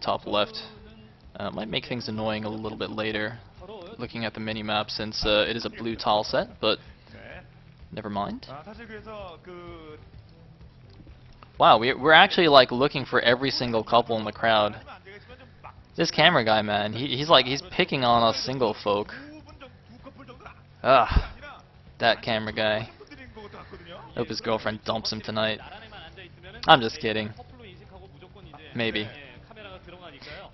top left. Might make things annoying a little bit later, looking at the mini-map, since it is a blue tile set, but never mind. Wow, we're actually like looking for every single couple in the crowd. This camera guy, man, he's picking on us single folk. Ah, that camera guy. Hope his girlfriend dumps him tonight. I'm just kidding. Maybe.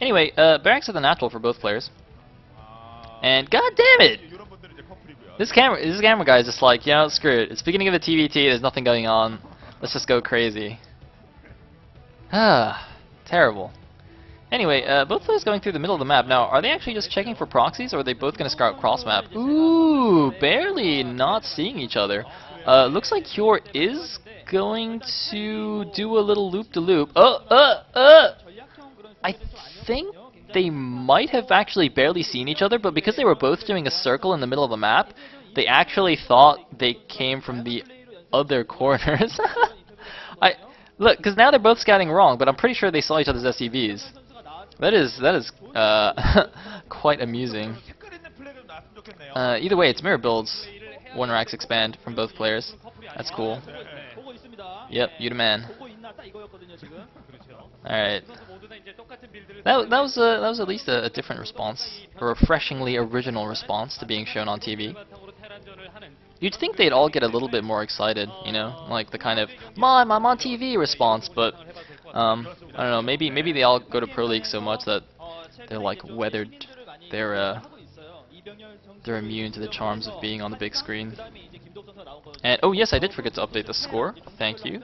Anyway, BarrackS are the natural for both players. And god damn it! This camera guy is just like, you know, screw it. It's beginning of the TVT, there's nothing going on. Let's just go crazy. Ah, terrible. Anyway, both players going through the middle of the map. Now, are they actually just checking for proxies, or are they both going to scout cross map? Ooh, barely not seeing each other. Looks like Cure is going to do a little loop-de-loop. I think they might have actually barely seen each other, but because they were both doing a circle in the middle of the map, they actually thought they came from the other corners. Look, because now they're both scouting wrong, but I'm pretty sure they saw each other's SCVs. That is quite amusing. Either way, it's mirror builds. One racks expand from both players. That's cool. Yep, you the man. Alright. That was at least a different response. A refreshingly original response to being shown on TV. You'd think they'd all get a little bit more excited, you know? Like the kind of, Mom, I'm on TV response, but I don't know, maybe they all go to Pro League so much that they're like weathered, they're immune to the charms of being on the big screen. And oh yes, I did forget to update the score. Thank you.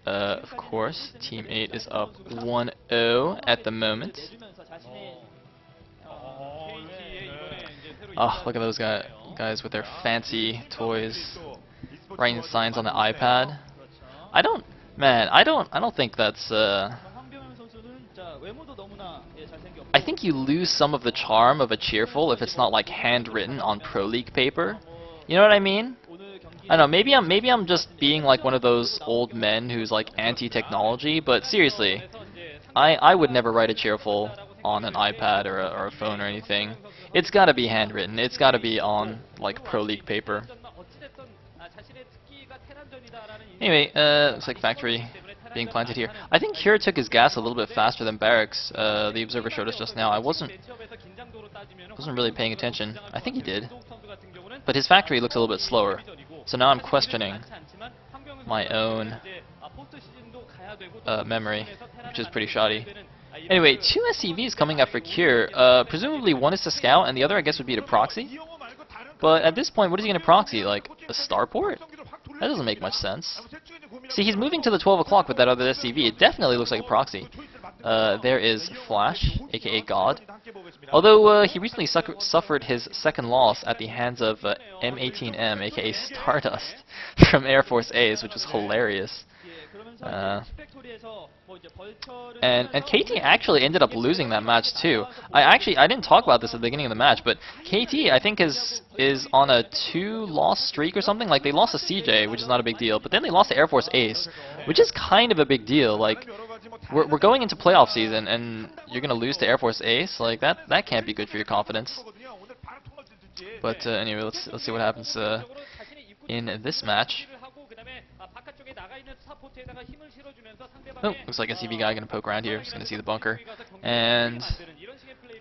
Of course, Team 8 is up 1-0 at the moment. Oh, look at those guys with their fancy toys, writing signs on the iPad. I don't think that's I think you lose some of the charm of a cheerful if it's not like handwritten on Pro League paper. You know what I mean? I don't know, maybe I'm just being like one of those old men who's like anti-technology, but seriously, I would never write a cheerful on an iPad or a phone or anything. It's gotta be handwritten, it's gotta be on like Pro League paper. Anyway, looks like factory being planted here. I think Cure took his gas a little bit faster than BarrackS. The observer showed us just now. I wasn't really paying attention. I think he did. But his factory looks a little bit slower. So now I'm questioning my own memory, which is pretty shoddy. Anyway, 2 SCVs coming up for Cure. Presumably one is to scout, and the other I guess would be to proxy. But at this point, what is he going to proxy? Like a starport? That doesn't make much sense. See, he's moving to the 12 o'clock with that other SCV. It definitely looks like a proxy. There is Flash, aka God. Although he recently suffered his second loss at the hands of M18M, aka Stardust, from Air Force A's, which was hilarious. And KT actually ended up losing that match too. I didn't talk about this at the beginning of the match, but KT I think is on a 2-loss streak or something. Like they lost to CJ, which is not a big deal, but then they lost to Air Force Ace, which is kind of a big deal. Like we're going into playoff season and you're gonna lose to Air Force Ace. Like that can't be good for your confidence. But anyway, let's see what happens in this match. Oh, looks like a CV guy gonna poke around here. Just gonna see the bunker. And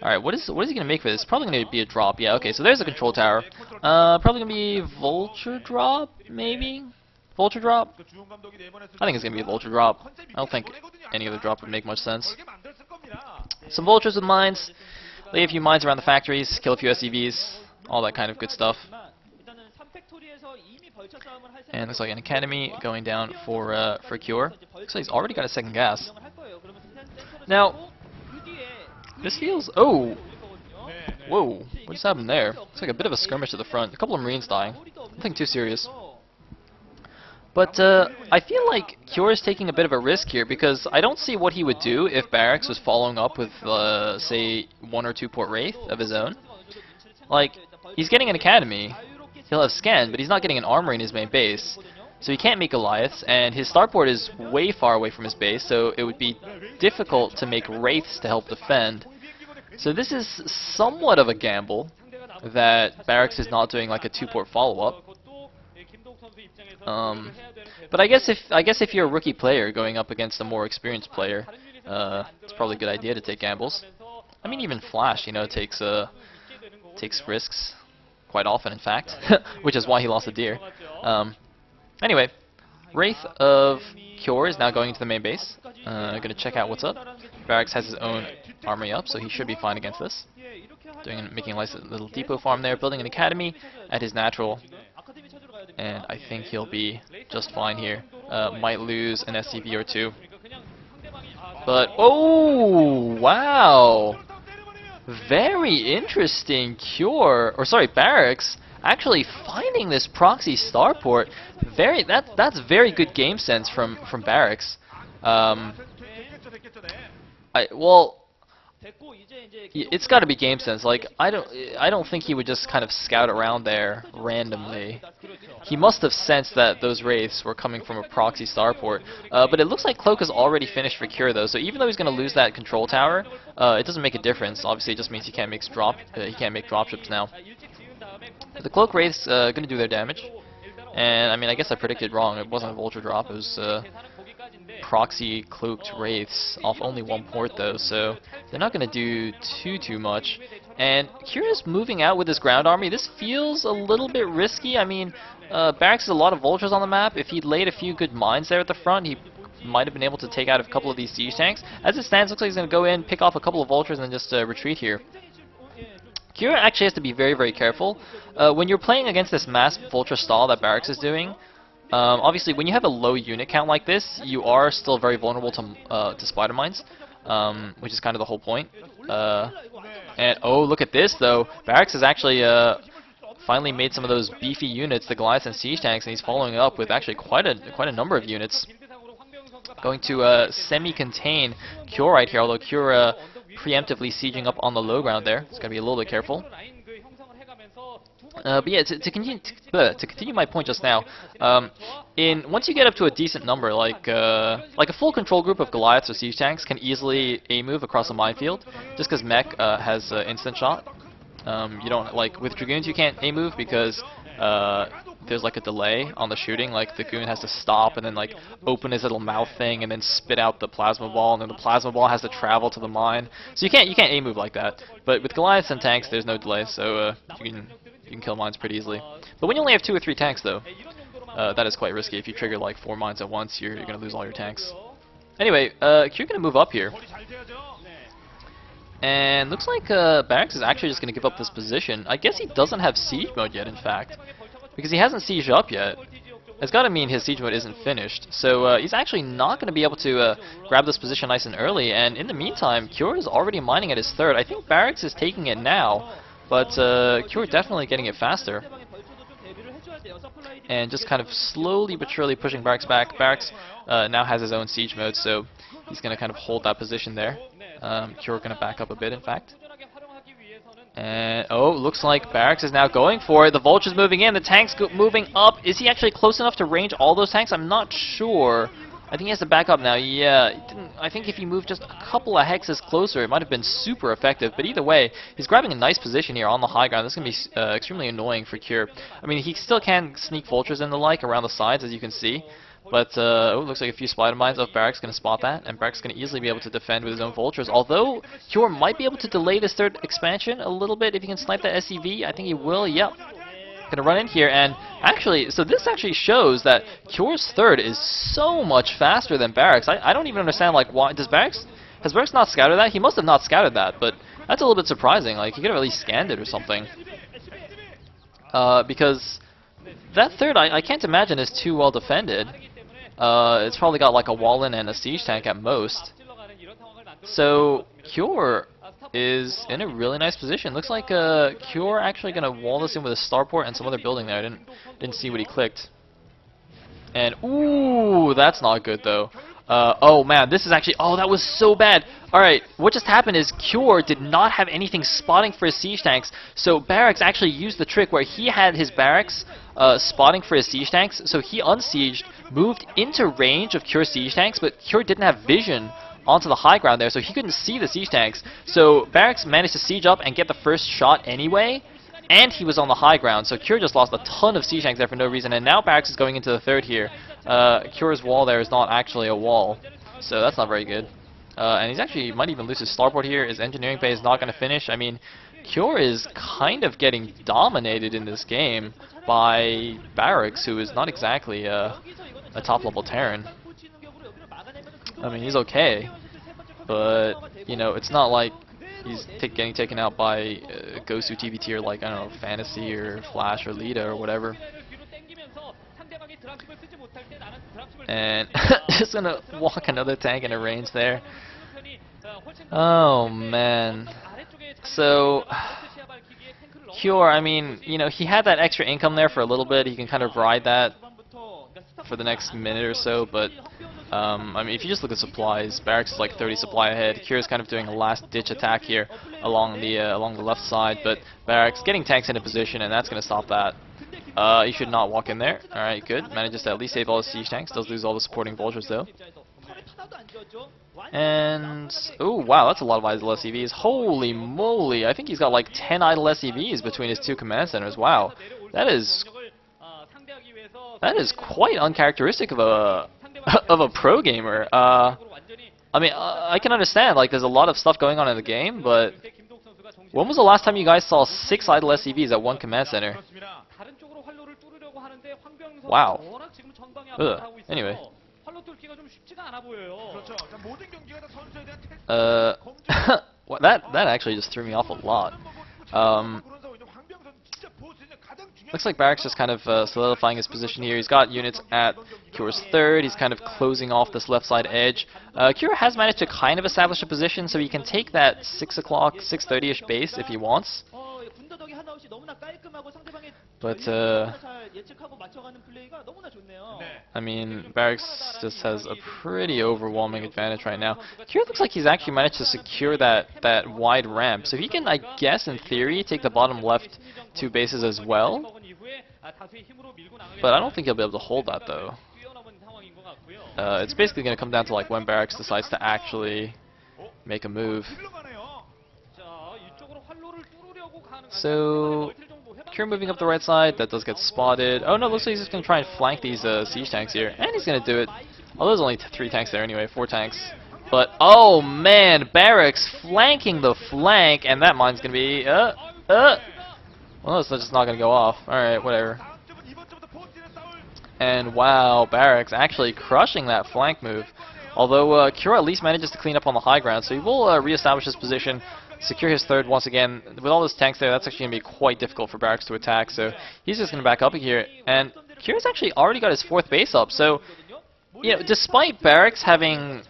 alright, what is he gonna make for this? Probably gonna be a drop. Yeah, okay, so there's the control tower. Probably gonna be vulture drop, maybe? Vulture drop? I think it's gonna be a vulture drop. I don't think any other drop would make much sense. Some vultures with mines, lay a few mines around the factories, kill a few SCVs, all that kind of good stuff. And looks like an academy going down for Cure. Looks like he's already got a second gas. Now, this feels... Oh! Whoa, what just happened there? Looks like a bit of a skirmish to the front. A couple of Marines dying. Nothing too serious. But I feel like Cure is taking a bit of a risk here because I don't see what he would do if BarrackS was following up with, say, 1 or 2 port Wraith of his own. Like, he's getting an academy. He'll have scan, but he's not getting an armory in his main base. So he can't make Goliaths, and his starport is way far away from his base, so it would be difficult to make Wraiths to help defend. So this is somewhat of a gamble that BarrackS is not doing like a 2-port follow-up. But I guess if you're a rookie player going up against a more experienced player, it's probably a good idea to take gambles. I mean, even Flash, you know, takes risks quite often, in fact, which is why he lost a deer. Anyway, Wraith of Cure is now going into the main base. Gonna check out what's up. BarrackS has his own armory up, so he should be fine against this. Making a nice little depot farm there, building an academy at his natural, and I think he'll be just fine here. Might lose an SCV or two, but oh wow, very interesting. BarrackS actually finding this proxy starport. That's very good game sense from BarrackS. It's got to be game sense. Like I don't think he would just kind of scout around there randomly. He must have sensed that those wraiths were coming from a proxy starport. But it looks like Cloak is already finished for Cure though. So even though he's going to lose that control tower, it doesn't make a difference. Obviously, it just means he can't make dropships now. The Cloak wraiths going to do their damage. And I mean, I guess I predicted wrong. It wasn't a Vulture drop. It was proxy cloaked wraiths off only one port though, so they're not going to do too much. And Cure is moving out with his ground army. This feels a little bit risky. I mean, BarrackS has a lot of vultures on the map. If he'd laid a few good mines there at the front, he might have been able to take out a couple of these siege tanks. As it stands, looks like he's going to go in, pick off a couple of vultures, and just retreat here. Cure actually has to be very careful. When you're playing against this mass vulture stall that BarrackS is doing, obviously when you have a low unit count like this, you are still very vulnerable to spider mines, which is kind of the whole point. And oh, look at this though. BarrackS has actually finally made some of those beefy units, the Goliaths and siege tanks, and he's following up with actually quite a number of units. Going to semi-contain Cure right here, although Cure preemptively sieging up on the low ground there. It's got to be a little bit careful. But yeah, to continue my point just now, once you get up to a decent number, like a full control group of Goliaths or siege tanks can easily A-move across a minefield, just because Mech has instant shot. You don't, like with Dragoons you can't A-move because there's like a delay on the shooting. Like the goon has to stop and then like open his little mouth thing and then spit out the plasma ball, and then the plasma ball has to travel to the mine. So you can't A-move like that. But with Goliaths and tanks, there's no delay, so you can kill mines pretty easily. But when you only have 2 or 3 tanks though, that is quite risky. If you trigger like 4 mines at once, you're gonna lose all your tanks. Anyway, Cure gonna move up here. And looks like BarrackS is actually just gonna give up this position. I guess he doesn't have siege mode yet, in fact, because he hasn't sieged up yet. It's gotta mean his siege mode isn't finished. So he's actually not gonna be able to grab this position nice and early. And in the meantime, Cure is already mining at his 3rd. I think BarrackS is taking it now, but Cure definitely getting it faster. And just kind of slowly but surely pushing BarrackS back. BarrackS now has his own siege mode, so he's going to kind of hold that position there. Cure going to back up a bit, in fact. And oh, looks like BarrackS is now going for it. The Vulture's moving in, the tank's moving up. Is he actually close enough to range all those tanks? I'm not sure. I think he has to back up now. Yeah, I think if he moved just a couple of hexes closer, it might have been super effective. But either way, he's grabbing a nice position here on the high ground. This is going to be extremely annoying for Cure. I mean, he still can sneak vultures and the like around the sides, as you can see. But oh, looks like a few spider mines of BarrackS going to spot that, and BarrackS going to easily be able to defend with his own vultures. Although Cure might be able to delay this 3rd expansion a little bit if he can snipe that SCV. I think he will. Yep. Gonna run in here, and actually, so this actually shows that Cure's 3rd is so much faster than BarrackS. I don't even understand, like, why has BarrackS not scouted that? He must have not scouted that, but that's a little bit surprising. Like, he could have at least scanned it or something. Because that 3rd, I can't imagine is too well defended. It's probably got like a wall in and a siege tank at most. So Cure is in a really nice position. Looks like Cure actually gonna wall this in with a starport and some other building there. I didn't see what he clicked. And ooh, that's not good though. Oh man, this is actually, oh, that was so bad. Alright, what just happened is Cure did not have anything spotting for his siege tanks, so BarrackS actually used the trick where he had his BarrackS spotting for his siege tanks, so he unsieged, moved into range of Cure's siege tanks, but Cure didn't have vision onto the high ground there, so he couldn't see the siege tanks. So BarrackS managed to siege up and get the first shot anyway, and he was on the high ground, so Cure just lost a ton of siege tanks there for no reason, and now BarrackS is going into the third here. Cure's wall there is not actually a wall, so that's not very good. And he's actually might even lose his starport here. His engineering bay is not going to finish. I mean, Cure is kind of getting dominated in this game by BarrackS, who is not exactly a top-level Terran. I mean, he's okay, but, you know, it's not like he's getting taken out by Gosu TV tier like, I don't know, Fantasy or Flash or Lita or whatever. And just gonna walk another tank in a range there. Oh, man. So, Cure, I mean, you know, he had that extra income there for a little bit. He can kind of ride that for the next minute or so, but I mean, if you just look at supplies, BarrackS is like 30 supply ahead. Cure is kind of doing a last-ditch attack here along the left side, but BarrackS getting tanks into position, and that's going to stop that. He should not walk in there. Alright, good. Manages to at least save all his siege tanks. Does lose all the supporting vultures, though. And, oh wow, that's a lot of idle SCVs. Holy moly, I think he's got like 10 idle SCVs between his two command centers. Wow, that is quite uncharacteristic of a of a pro gamer. I mean, I can understand, like, there's a lot of stuff going on in the game, but when was the last time you guys saw 6 idle SCVs at one command center? Wow. Ugh. Anyway. Well, that actually just threw me off a lot. Looks like BarrackS just kind of solidifying his position here. He's got units at Cure's third. He's kind of closing off this left side edge. Cure has managed to kind of establish a position, so he can take that 6 o'clock, 6:30ish base if he wants. But, I mean, BarrackS just has a pretty overwhelming advantage right now. Cure looks like he's actually managed to secure that wide ramp, so he can, I guess, in theory, take the bottom left 2 bases as well. But I don't think he'll be able to hold that, though. It's basically going to come down to like when BarrackS decides to actually make a move. So, Cure moving up the right side, that does get spotted. Oh no, looks like he's just going to try and flank these siege tanks here. And he's going to do it. Oh, there's only 3 tanks there anyway, 4 tanks. But, oh man, BarrackS flanking the flank, and that mine's going to be, well, it's just not going to go off. Alright, whatever. And wow, BarrackS actually crushing that flank move. Although Cure at least manages to clean up on the high ground, so he will re-establish his position, secure his third once again. With all those tanks there, that's actually going to be quite difficult for BarrackS to attack, so he's just going to back up here. And Cure's actually already got his 4th base up, so, you know, despite BarrackS having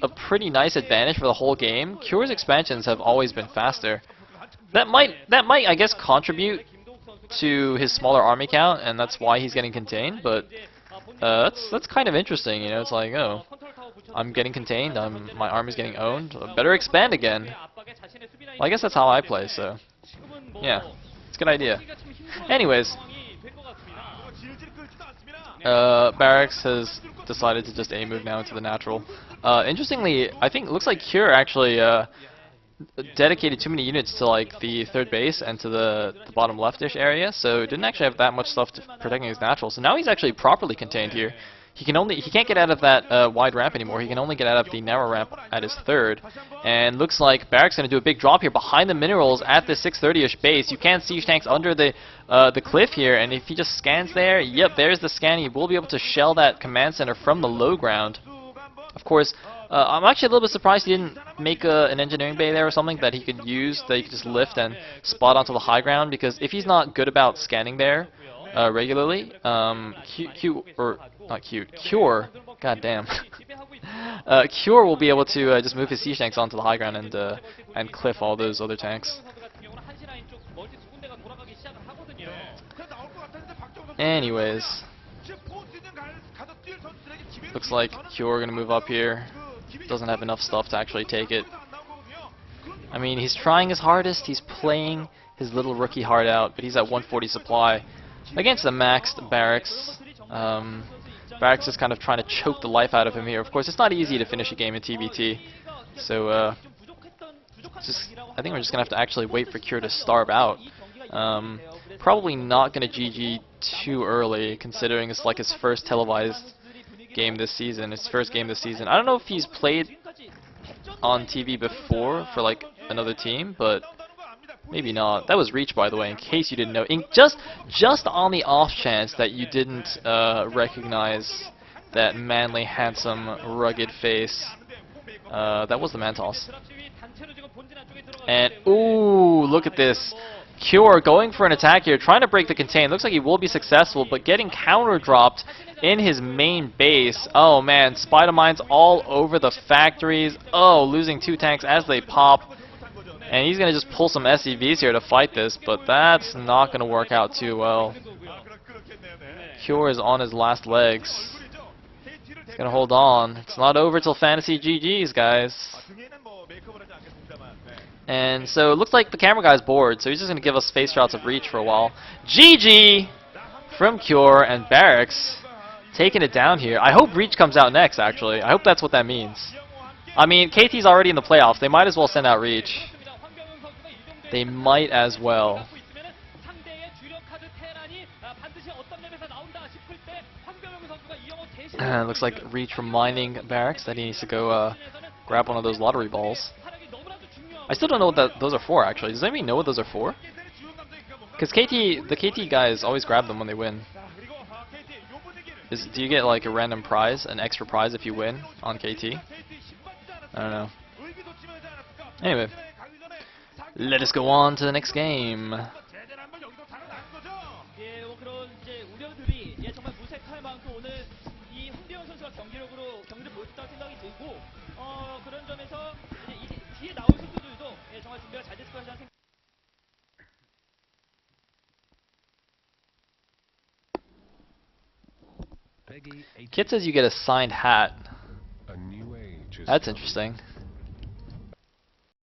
a pretty nice advantage for the whole game, Cure's expansions have always been faster. That might, I guess, contribute to his smaller army count, and that's why he's getting contained, but that's kind of interesting, you know. It's like, oh, I'm getting contained, my army's getting owned, I better expand again. Well, I guess that's how I play, so yeah, it's a good idea. Anyways, BarrackS has decided to just A-move now into the natural. Interestingly, I think it looks like Cure actually dedicated too many units to like the 3rd base and to the bottom leftish area, so didn't actually have that much stuff to protecting his natural. So now he's actually properly contained here. He can't get out of that wide ramp anymore. He can only get out of the narrow ramp at his 3rd. And looks like BarrackS going to do a big drop here behind the minerals at the 630ish base. You can siege tanks under the cliff here, and if he just scans there, yep, there's the scan. He will be able to shell that command center from the low ground. Of course, I'm actually a little bit surprised he didn't make an engineering bay there or something that he could use, that he could just lift and spot onto the high ground, because if he's not good about scanning there regularly, Cure, goddamn, Cure will be able to just move his siege tanks onto the high ground and cliff all those other tanks. Anyways, looks like Cure gonna move up here. Doesn't have enough stuff to actually take it. I mean, he's trying his hardest. He's playing his little rookie heart out, but he's at 140 supply. against the maxed BarrackS. BarrackS is kind of trying to choke the life out of him here. Of course, it's not easy to finish a game in TBT, so I think we're just gonna have to actually wait for Cure to starve out. Probably not gonna GG too early, considering it's like his first televised game this season. His first game this season. I don't know if he's played on TV before for like another team, but maybe not. That was Reach, by the way, in case you didn't know. Just on the off chance that you didn't recognize that manly, handsome, rugged face. That was the Mantos. And ooh, look at this. Cure going for an attack here, trying to break the contain. Looks like he will be successful, but getting counter dropped in his main base. Oh man, spider mines all over the factories. Oh, losing 2 tanks as they pop. And he's gonna just pull some SCVs here to fight this, but that's not gonna work out too well. Cure is on his last legs. He's gonna hold on. It's not over till Fantasy GG's, guys. And so it looks like the camera guy's bored, so he's just going to give us face shots of Reach for a while. GG from Cure, and BarrackS taking it down here. I hope Reach comes out next, actually. I hope that's what that means. I mean, KT's already in the playoffs. They might as well send out Reach. They might as well. Looks like Reach reminding BarrackS that he needs to go grab one of those lottery balls. I still don't know what those are for, actually. Does anybody know what those are for? Because the KT guys always grab them when they win. Do you get like a random prize, an extra prize if you win on KT? I don't know. Anyway, let us go on to the next game. Kit says you get a signed hat. That's interesting.